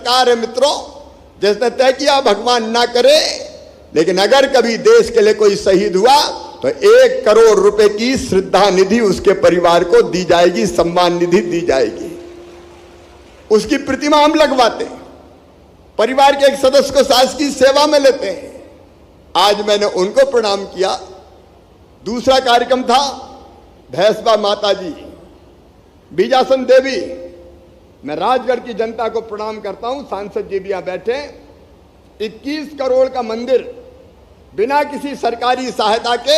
सरकार है मित्रों, जिसने तय किया भगवान ना करे, लेकिन अगर कभी देश के लिए कोई शहीद हुआ तो 1 करोड़ रुपए की श्रद्धा निधि उसके परिवार को दी जाएगी, सम्मान निधि दी जाएगी। उसकी प्रतिमा हम लगवाते हैं, परिवार के एक सदस्य को शासकीय सेवा में लेते हैं। आज मैंने उनको प्रणाम किया। दूसरा कार्यक्रम था भैंसबा माता जी, बीजासन देवी। मैं राजगढ़ की जनता को प्रणाम करता हूं, सांसद जी भी यहां बैठे। 21 करोड़ का मंदिर बिना किसी सरकारी सहायता के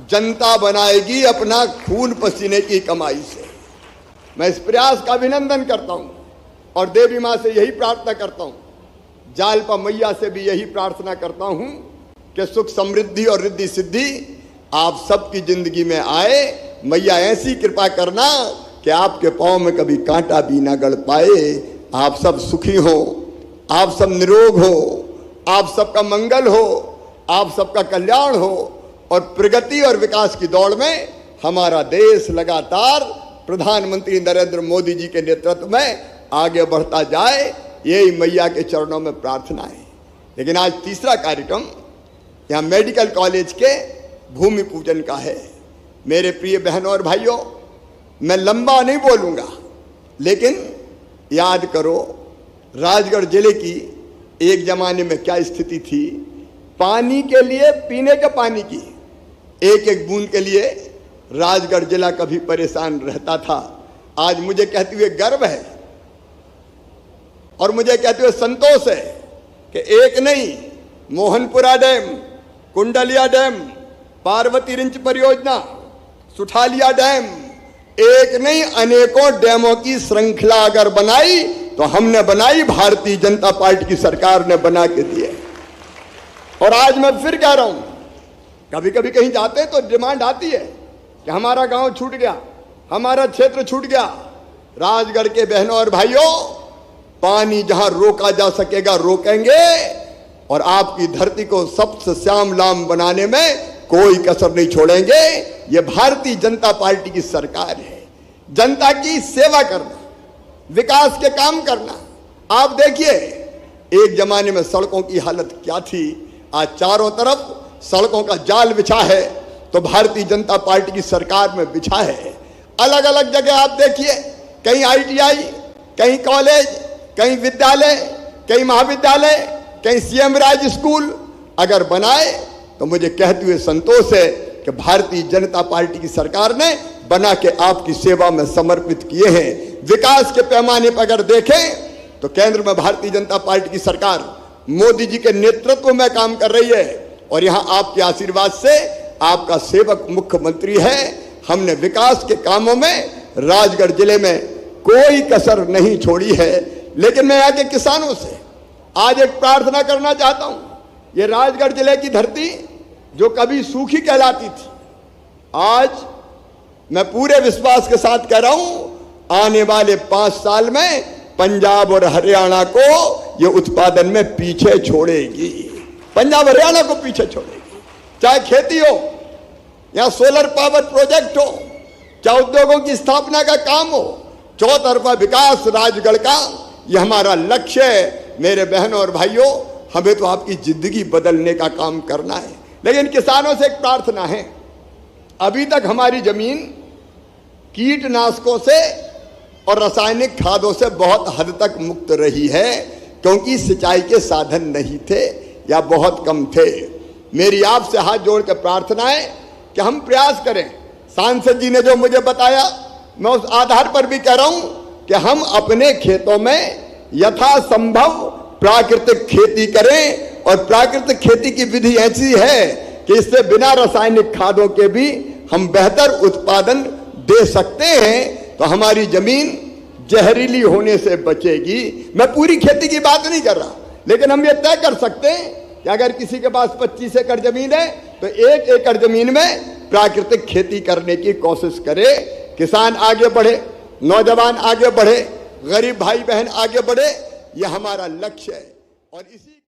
जनता बनाएगी अपना खून पसीने की कमाई से। मैं इस प्रयास का अभिनंदन करता हूं और देवी मां से यही प्रार्थना करता हूं, जालपा मैया से भी यही प्रार्थना करता हूं कि सुख समृद्धि और रिद्धि सिद्धि आप सबकी जिंदगी में आए। मैया ऐसी कृपा करना कि आपके पांव में कभी कांटा भी ना गड़ पाए। आप सब सुखी हो, आप सब निरोग हो, आप सबका मंगल हो, आप सबका कल्याण हो और प्रगति और विकास की दौड़ में हमारा देश लगातार प्रधानमंत्री नरेंद्र मोदी जी के नेतृत्व में आगे बढ़ता जाए, यही मैया के चरणों में प्रार्थना है। लेकिन आज तीसरा कार्यक्रम यहाँ मेडिकल कॉलेज के भूमि पूजन का है। मेरे प्रिय बहनों और भाइयों, मैं लंबा नहीं बोलूँगा, लेकिन याद करो राजगढ़ जिले की एक जमाने में क्या स्थिति थी। पानी के लिए, पीने के पानी की एक एक बूंद के लिए राजगढ़ जिला कभी परेशान रहता था। आज मुझे कहते हुए गर्व है और मुझे कहते हुए संतोष है कि एक नहीं, मोहनपुरा डैम, कुंडलिया डैम, पार्वती रिंच परियोजना, सुठालिया डैम, एक नहीं अनेकों डैमों की श्रृंखला अगर बनाई तो हमने बनाई, भारतीय जनता पार्टी की सरकार ने बना के दिए। और आज मैं फिर कह रहा हूं, कभी कभी कहीं जाते हैं तो डिमांड आती है कि हमारा गांव छूट गया, हमारा क्षेत्र छूट गया। राजगढ़ के बहनों और भाइयों, पानी जहां रोका जा सकेगा रोकेंगे और आपकी धरती को सबसे श्याम लाम बनाने में कोई कसर नहीं छोड़ेंगे। ये भारतीय जनता पार्टी की सरकार है। जनता की सेवा करना, विकास के काम करना। आप देखिए एक जमाने में सड़कों की हालत क्या थी, आज चारों तरफ सड़कों का जाल बिछा है तो भारतीय जनता पार्टी की सरकार में बिछा है। अलग अलग जगह आप देखिए, कहीं ITI, कहीं कॉलेज, कहीं विद्यालय, कहीं महाविद्यालय, कहीं CM राज स्कूल अगर बनाए तो मुझे कहते हुए संतोष है कि भारतीय जनता पार्टी की सरकार ने बना के आपकी सेवा में समर्पित किए हैं। विकास के पैमाने पर अगर देखें तो केंद्र में भारतीय जनता पार्टी की सरकार मोदी जी के नेतृत्व में काम कर रही है और यहां आपके आशीर्वाद से आपका सेवक मुख्यमंत्री है। हमने विकास के कामों में राजगढ़ जिले में कोई कसर नहीं छोड़ी है। लेकिन मैं यहाँ के किसानों से आज एक प्रार्थना करना चाहता हूं। ये राजगढ़ जिले की धरती जो कभी सूखी कहलाती थी, आज मैं पूरे विश्वास के साथ कह रहा हूं, आने वाले 5 साल में पंजाब और हरियाणा को ये उत्पादन में पीछे छोड़ेगी। पंजाब हरियाणा को पीछे छोड़ेगी। चाहे खेती हो या सोलर पावर प्रोजेक्ट हो, चाहे उद्योगों की स्थापना का काम हो, चौतरफा विकास राजगढ़ का ये हमारा लक्ष्य है। मेरे बहनों और भाइयों, हमें तो आपकी जिंदगी बदलने का काम करना है। लेकिन किसानों से एक प्रार्थना है, अभी तक हमारी जमीन कीटनाशकों से और रासायनिक खादों से बहुत हद तक मुक्त रही है, क्योंकि सिंचाई के साधन नहीं थे या बहुत कम थे। मेरी आपसे हाथ जोड़ कर प्रार्थना है कि हम प्रयास करें। सांसद जी ने जो मुझे बताया, मैं उस आधार पर भी कह रहा हूं कि हम अपने खेतों में यथासंभव प्राकृतिक खेती करें। और प्राकृतिक खेती की विधि ऐसी है कि इससे बिना रासायनिक खादों के भी हम बेहतर उत्पादन दे सकते हैं, तो हमारी जमीन जहरीली होने से बचेगी। मैं पूरी खेती की बात नहीं कर रहा, लेकिन हम ये तय कर सकते हैं कि अगर किसी के पास 25 एकड़ जमीन है तो 1 एकड़ जमीन में प्राकृतिक खेती करने की कोशिश करे। किसान आगे बढ़े, नौजवान आगे बढ़े, गरीब भाई बहन आगे बढ़े, यह हमारा लक्ष्य है। और इसी